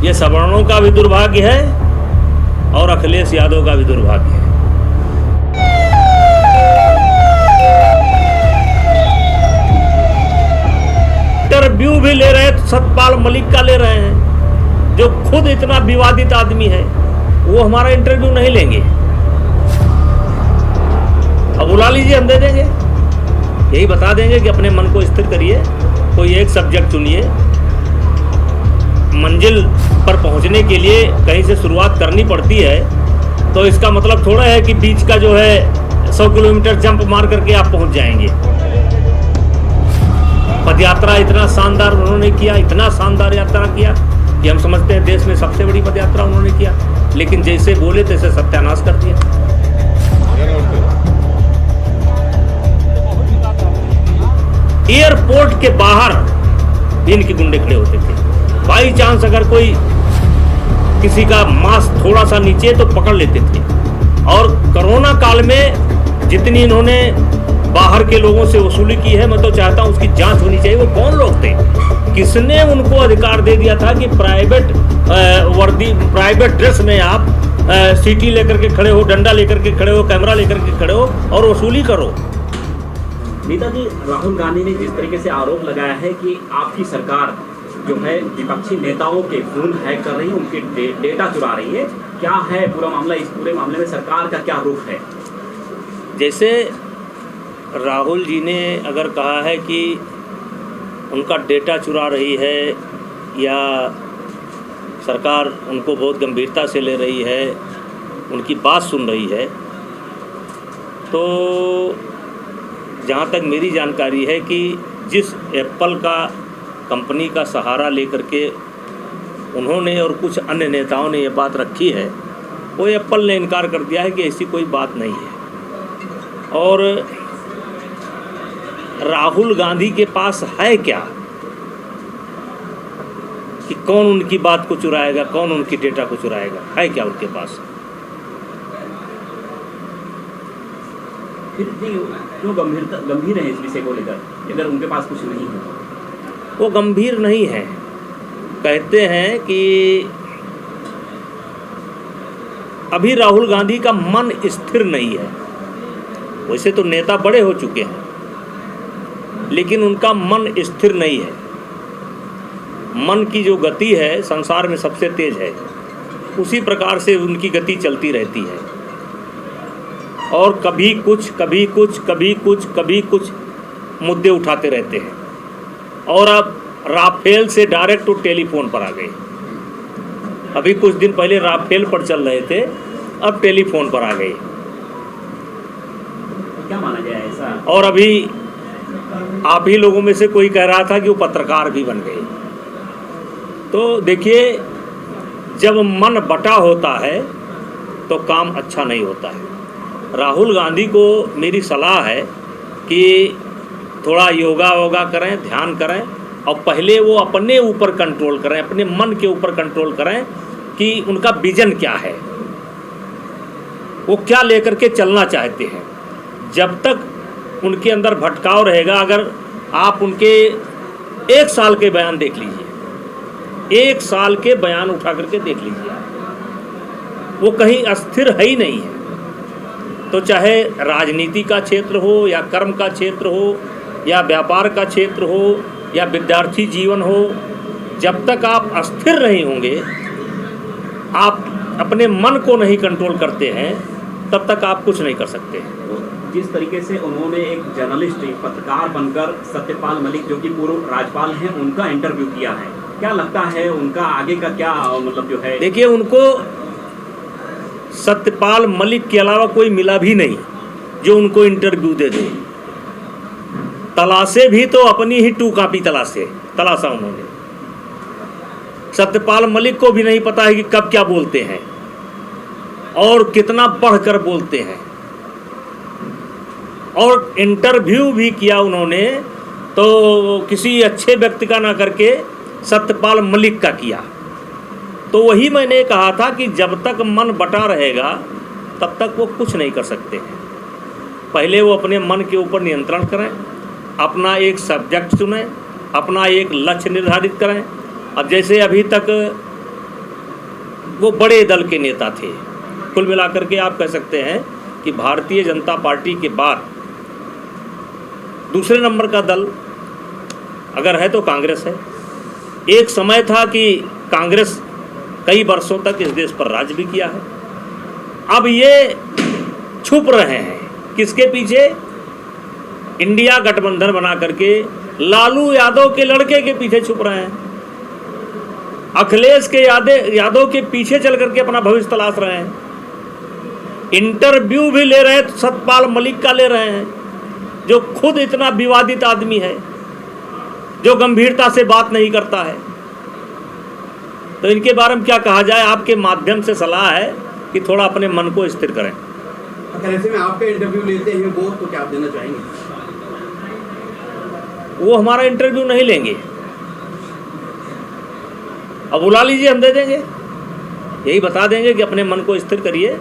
ये सवर्णों का भी दुर्भाग्य है और अखिलेश यादव का भी दुर्भाग्य है। इंटरव्यू भी ले रहे हैं, सतपाल मलिक का ले रहे हैं, जो खुद इतना विवादित आदमी है, वो हमारा इंटरव्यू नहीं लेंगे। अब बुला लीजिए, हम दे देंगे। यही बता देंगे कि अपने मन को स्थिर करिए, कोई एक सब्जेक्ट चुनिए। मंजिल पर पहुंचने के लिए कहीं से शुरुआत करनी पड़ती है, तो इसका मतलब थोड़ा है कि बीच का जो है 100 किलोमीटर जंप मार करके आप पहुंच जाएंगे। पदयात्रा इतना शानदार उन्होंने किया, इतना शानदार यात्रा किया कि हम समझते हैं देश में सबसे बड़ी पदयात्रा उन्होंने किया, लेकिन जैसे बोले तैसे सत्यानाश कर दिया। एयरपोर्ट के बाहर इनके गुंडे खड़े होते थे। बाई चांस अगर कोई किसी का मास्क थोड़ा सा नीचे तो पकड़ लेते थे। और कोरोना काल में जितनी इन्होंने बाहर के लोगों से वसूली की है, मैं तो चाहता हूं उसकी जांच होनी चाहिए। वो कौन लोग थे, किसने उनको अधिकार दे दिया था कि प्राइवेट वर्दी, प्राइवेट ड्रेस में आप सीटी लेकर के खड़े हो, डंडा लेकर के खड़े हो, कैमरा लेकर के खड़े हो और वसूली करो। नेताजी, राहुल गांधी ने जिस तरीके से आरोप लगाया है कि आपकी सरकार जो है विपक्षी नेताओं के फोन हैक कर रही है, उनके डेटा चुरा रही है, क्या है पूरा मामला? इस पूरे मामले में सरकार का क्या रुख है? जैसे राहुल जी ने अगर कहा है कि उनका डेटा चुरा रही है या सरकार उनको बहुत गंभीरता से ले रही है, उनकी बात सुन रही है, तो जहाँ तक मेरी जानकारी है कि जिस एप्पल का कंपनी का सहारा लेकर के उन्होंने और कुछ अन्य नेताओं ने ये बात रखी है, वो एप्पल ने इनकार कर दिया है कि ऐसी कोई बात नहीं है। और राहुल गांधी के पास है क्या कि कौन उनकी बात को चुराएगा, कौन उनकी डेटा को चुराएगा, है क्या उनके पास? फिर क्यों गंभीर है इस विषय को लेकर, अगर उनके पास कुछ नहीं है? वो गंभीर नहीं है। कहते हैं कि अभी राहुल गांधी का मन स्थिर नहीं है। वैसे तो नेता बड़े हो चुके हैं, लेकिन उनका मन स्थिर नहीं है। मन की जो गति है संसार में सबसे तेज है, उसी प्रकार से उनकी गति चलती रहती है। और कभी कुछ कभी कुछ कभी कुछ कभी कुछ मुद्दे उठाते रहते हैं। और अब राफेल से डायरेक्ट तो टेलीफोन पर आ गए। अभी कुछ दिन पहले राफेल पर चल रहे थे, अब टेलीफोन पर आ गए। क्या माना जाए ऐसा? और अभी आप ही लोगों में से कोई कह रहा था कि वो पत्रकार भी बन गए। तो देखिए, जब मन बटा होता है तो काम अच्छा नहीं होता है। राहुल गांधी को मेरी सलाह है कि थोड़ा योगा वोगा करें, ध्यान करें, और पहले वो अपने ऊपर कंट्रोल करें, अपने मन के ऊपर कंट्रोल करें कि उनका विजन क्या है, वो क्या लेकर के चलना चाहते हैं। जब तक उनके अंदर भटकाव रहेगा, अगर आप उनके 1 साल के बयान देख लीजिए, 1 साल के बयान उठा करके देख लीजिए, वो कहीं अस्थिर है ही नहीं है। तो चाहे राजनीति का क्षेत्र हो या कर्म का क्षेत्र हो या व्यापार का क्षेत्र हो या विद्यार्थी जीवन हो, जब तक आप अस्थिर नहीं होंगे, आप अपने मन को नहीं कंट्रोल करते हैं, तब तक आप कुछ नहीं कर सकते। जिस तरीके से उन्होंने एक जर्नलिस्ट, एक पत्रकार बनकर सत्यपाल मलिक जो कि पूर्व राज्यपाल हैं, उनका इंटरव्यू किया है, क्या लगता है उनका आगे का क्या मतलब जो है? देखिए, उनको सत्यपाल मलिक के अलावा कोई मिला भी नहीं जो उनको इंटरव्यू दे दे। तलाशे भी तो अपनी ही 2 कॉपी तलाशा उन्होंने। सत्यपाल मलिक को भी नहीं पता है कि कब क्या बोलते हैं और कितना बढ़कर बोलते हैं। और इंटरव्यू भी किया उन्होंने तो किसी अच्छे व्यक्ति का ना करके सत्यपाल मलिक का किया। तो वही मैंने कहा था कि जब तक मन बटा रहेगा तब तक वो कुछ नहीं कर सकते हैं। पहले वो अपने मन के ऊपर नियंत्रण करें, अपना एक सब्जेक्ट चुनें, अपना एक लक्ष्य निर्धारित करें। अब जैसे अभी तक वो बड़े दल के नेता थे। कुल मिलाकर के आप कह सकते हैं कि भारतीय जनता पार्टी के बाद दूसरे नंबर का दल अगर है तो कांग्रेस है। एक समय था कि कांग्रेस कई वर्षों तक इस देश पर राज भी किया है। अब ये छुप रहे हैं किसके पीछे? इंडिया गठबंधन बना करके लालू यादव के लड़के के पीछे छुप रहे हैं, अखिलेश के यादव के पीछे चल करके अपना भविष्य तलाश रहे हैं। इंटरव्यू भी ले रहे हैं तो सतपाल मलिक का ले रहे हैं, जो खुद इतना विवादित आदमी है, जो गंभीरता से बात नहीं करता है। तो इनके बारे में क्या कहा जाए? आपके माध्यम से सलाह है कि थोड़ा अपने मन को स्थिर करें। अगर ऐसे में आपका इंटरव्यू लेते हैं वो तो क्या आप देना चाहेंगे? वो हमारा इंटरव्यू नहीं लेंगे, अब बुला लीजिए, हम दे देंगे। यही बता देंगे कि अपने मन को स्थिर करिए,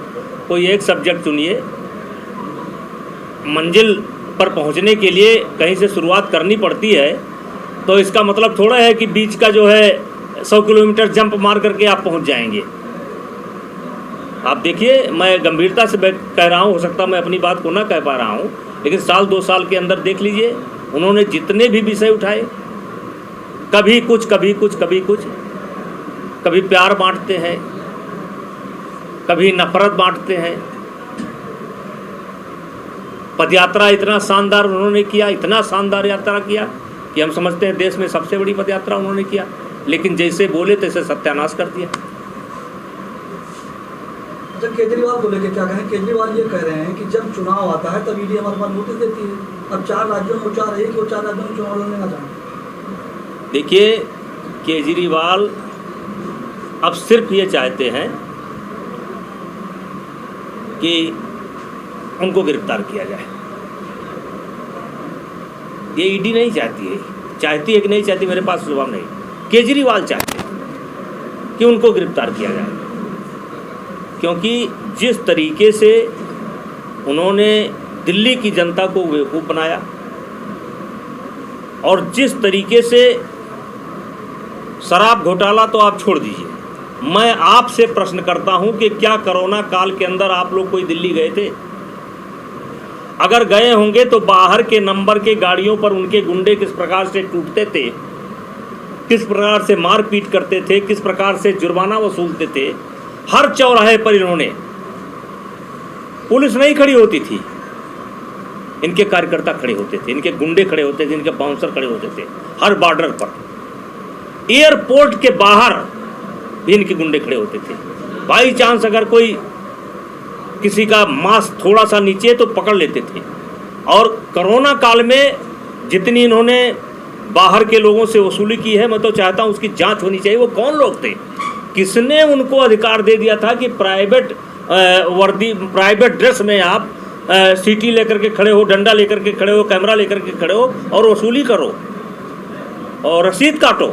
कोई एक सब्जेक्ट चुनिए। मंजिल पर पहुंचने के लिए कहीं से शुरुआत करनी पड़ती है, तो इसका मतलब थोड़ा है कि बीच का जो है 100 किलोमीटर जंप मार करके आप पहुंच जाएंगे। आप देखिए, मैं गंभीरता से कह रहा हूँ, हो सकता मैं अपनी बात को ना कह पा रहा हूँ, लेकिन साल 2 साल के अंदर देख लीजिए उन्होंने जितने भी विषय उठाए, कभी कुछ कभी कुछ कभी कुछ, कभी प्यार बांटते हैं, कभी नफरत बांटते हैं। पदयात्रा इतना शानदार उन्होंने किया, इतना शानदार यात्रा किया कि हम समझते हैं देश में सबसे बड़ी पदयात्रा उन्होंने किया, लेकिन जैसे बोले तैसे सत्यानाश कर दिया। जब केजरीवाल को लेकर क्या कहें? केजरीवाल ये कह रहे हैं कि जब चुनाव आता है तब ईडी हमारे पास नोटिस देती है। अब 4 राज्यों में विचार है कि वो 4 राज्यों में चुनाव लड़ने ना चाहें। देखिए, केजरीवाल अब सिर्फ ये चाहते हैं कि उनको गिरफ्तार किया जाए। ये ईडी नहीं चाहती है, चाहती है कि नहीं चाहती मेरे पास जवाब नहीं। केजरीवाल चाहते हैं कि उनको गिरफ्तार किया जाए, क्योंकि जिस तरीके से उन्होंने दिल्ली की जनता को बेवकूफ़ बनाया और जिस तरीके से शराब घोटाला तो आप छोड़ दीजिए, मैं आपसे प्रश्न करता हूं कि क्या कोरोना काल के अंदर आप लोग कोई दिल्ली गए थे? अगर गए होंगे तो बाहर के नंबर के गाड़ियों पर उनके गुंडे किस प्रकार से टूटते थे, किस प्रकार से मारपीट करते थे, किस प्रकार से जुर्माना वसूलते थे। हर चौराहे पर इन्होंने, पुलिस नहीं खड़ी होती थी, इनके कार्यकर्ता खड़े होते थे, इनके गुंडे खड़े होते थे, इनके बाउंसर खड़े होते थे हर बॉर्डर पर। एयरपोर्ट के बाहर भी इनके गुंडे खड़े होते थे। बाई चांस अगर कोई किसी का मास्क थोड़ा सा नीचे तो पकड़ लेते थे। और कोरोना काल में जितनी इन्होंने बाहर के लोगों से वसूली की है, मैं तो चाहता हूं उसकी जांच होनी चाहिए। वो कौन लोग थे, किसने उनको अधिकार दे दिया था कि प्राइवेट वर्दी, प्राइवेट ड्रेस में आप सीटी लेकर के खड़े हो, डंडा लेकर के खड़े हो, कैमरा लेकर के खड़े हो और वसूली करो और रसीद काटो।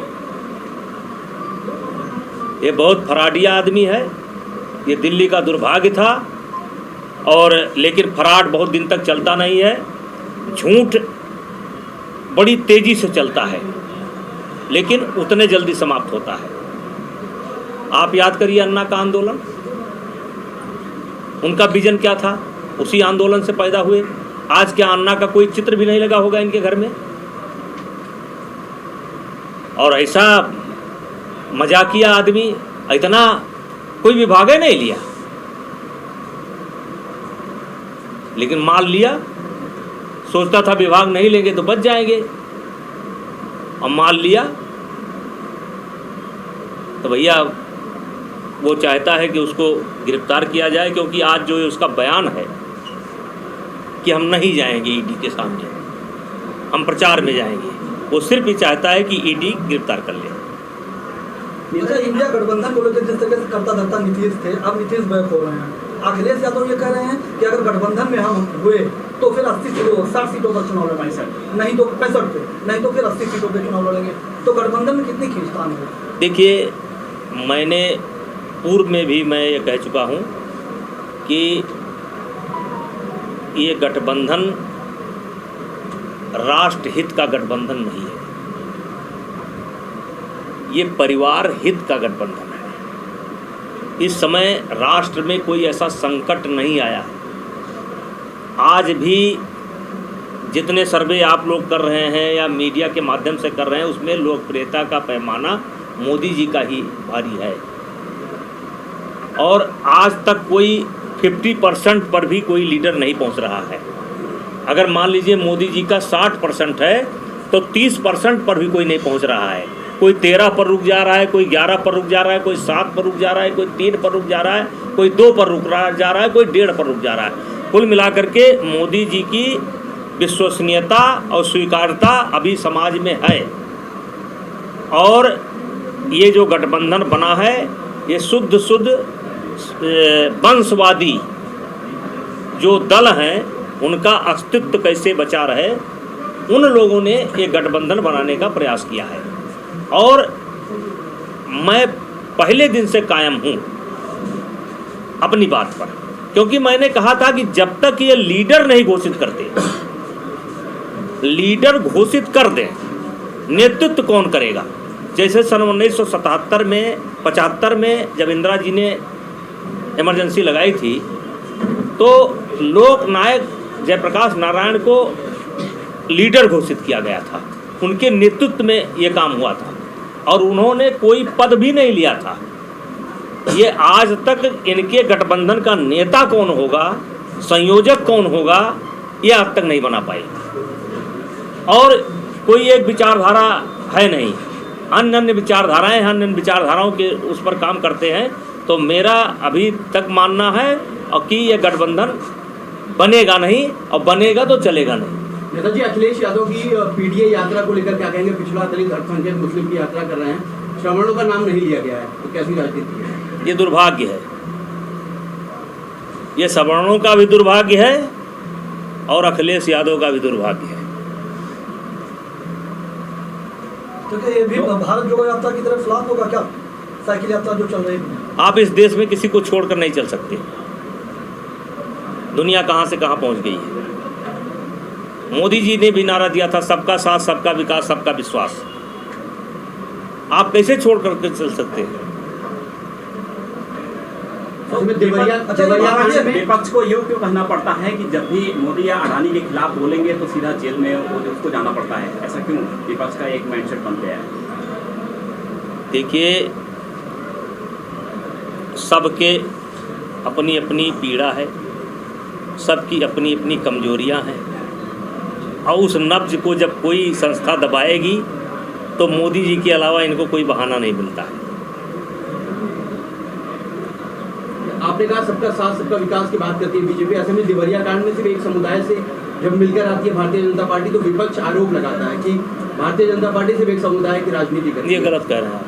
ये बहुत फराडिया आदमी है, ये दिल्ली का दुर्भाग्य था। और लेकिन फराड बहुत दिन तक चलता नहीं है, झूठ बड़ी तेजी से चलता है, लेकिन उतने जल्दी समाप्त होता है। आप याद करिए अन्ना का आंदोलन, उनका विजन क्या था, उसी आंदोलन से पैदा हुए। आज क्या अन्ना का कोई चित्र भी नहीं लगा होगा इनके घर में? और ऐसा मजाकिया आदमी, इतना कोई विभाग ही नहीं लिया, लेकिन मान लिया। सोचता था विभाग नहीं लेंगे तो बच जाएंगे, और मान लिया। तो भैया वो चाहता है कि उसको गिरफ्तार किया जाए, क्योंकि आज जो उसका बयान है कि हम नहीं जाएंगे ईडी के सामने, हम प्रचार में जाएंगे, वो सिर्फ ये चाहता है कि ईडी गिरफ्तार कर ले। अच्छा, इंडिया गठबंधन को लेकर जिस तरीके से करता धरता नीतीश थे, अब नीतीश बैक हो रहे हैं। अखिलेश यादव ये कह रहे हैं कि अगर गठबंधन में हम हुए तो फिर 60 सीटों पर चुनाव लड़ेंगे, नहीं तो 65 पे, नहीं तो फिर 80 सीटों पर चुनाव लड़ेंगे। तो गठबंधन में कितनी खींचतान है? देखिए, मैंने पूर्व में भी मैं ये कह चुका हूँ कि ये गठबंधन राष्ट्र हित का गठबंधन नहीं है, ये परिवार हित का गठबंधन है। इस समय राष्ट्र में कोई ऐसा संकट नहीं आया है। आज भी जितने सर्वे आप लोग कर रहे हैं या मीडिया के माध्यम से कर रहे हैं, उसमें लोकप्रियता का पैमाना मोदी जी का ही भारी है। और आज तक कोई 50% पर भी कोई लीडर नहीं पहुंच रहा है। अगर मान लीजिए मोदी जी का 60% है तो 30% पर भी कोई नहीं पहुंच रहा है। कोई 13 पर रुक जा रहा है, कोई 11 पर रुक जा रहा है, कोई 7 पर रुक जा रहा है, कोई 3 पर रुक जा रहा है, कोई 2 पर रुक जा रहा है, कोई 1.5 पर रुक जा रहा है। कुल मिलाकर के मोदी जी की विश्वसनीयता और स्वीकार्यता अभी समाज में है। और ये जो गठबंधन बना है, ये शुद्ध वंशवादी जो दल हैं उनका अस्तित्व कैसे बचा रहे, उन लोगों ने ये गठबंधन बनाने का प्रयास किया है। और मैं पहले दिन से कायम हूँ अपनी बात पर, क्योंकि मैंने कहा था कि जब तक ये लीडर नहीं घोषित करते, लीडर घोषित कर दें, नेतृत्व कौन करेगा। जैसे सन 1977 में 75 में जब इंदिरा जी ने इमरजेंसी लगाई थी, तो लोकनायक जयप्रकाश नारायण को लीडर घोषित किया गया था। उनके नेतृत्व में ये काम हुआ था और उन्होंने कोई पद भी नहीं लिया था। ये आज तक इनके गठबंधन का नेता कौन होगा, संयोजक कौन होगा, ये आज तक नहीं बना पाए। और कोई एक विचारधारा है नहीं, अन्य विचारधाराएं हैं, अन्य विचारधाराओं के उस पर काम करते हैं। तो मेरा अभी तक मानना है और कि ये गठबंधन बनेगा नहीं, और बनेगा तो चलेगा नहीं। नेताजी, अखिलेश यादव की पीडीए यात्रा को लेकर क्या कहेंगे? पिछड़ा दलित अल्पसंख्यक मुस्लिम की यात्रा कर रहे हैं, श्रवणों का नाम नहीं लिया गया है, तो कैसी राजनीति है? ये दुर्भाग्य है, ये सवर्णों का भी दुर्भाग्य है और अखिलेश यादव का भी दुर्भाग्य है। क्योंकि ये भी भारत जोड़ो यात्रा की तरफ फ्लॉप होगा क्या? साइकिल यात्रा जो चल रही है, आप इस देश में किसी को छोड़कर नहीं चल सकते। दुनिया कहाँ से कहाँ पहुँच गई है। मोदी जी ने भी नारा दिया था, सबका साथ, सबका विकास, सबका विश्वास। आप कैसे छोड़ करके चल सकते हैं? विपक्ष को यूँ क्यों कहना पड़ता है कि जब भी मोदी या अडानी के खिलाफ बोलेंगे तो सीधा जेल में उसको जाना पड़ता है? ऐसा क्यों विपक्ष का एक माइंडसेट बन गया है? देखिए, सबके अपनी अपनी पीड़ा है, सबकी अपनी अपनी कमजोरियां हैं, और उस नब्ज को जब कोई संस्था दबाएगी तो मोदी जी के अलावा इनको कोई बहाना नहीं मिलता है। आपने कहा सबका साथ, सबका विकास की बात करती है बीजेपी। ऐसे में देवरिया कांड में सिर्फ एक समुदाय से जब मिलकर आती है भारतीय जनता पार्टी, तो विपक्ष आरोप लगाता है कि भारतीय जनता पार्टी सिर्फ एक समुदाय की राजनीति करती है। ये गलत कह रहे हैं आप,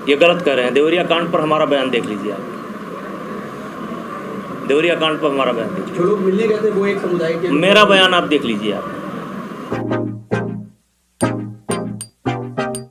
ये गलत कह रहे हैं। देवरिया कांड पर हमारा बयान देख लीजिए आप, देवरिया कांड पर हमारा बयान देख लीजिए। जो लोग मिलने गए थे वो एक समुदाय के, मेरा बयान आप देख लीजिए आप।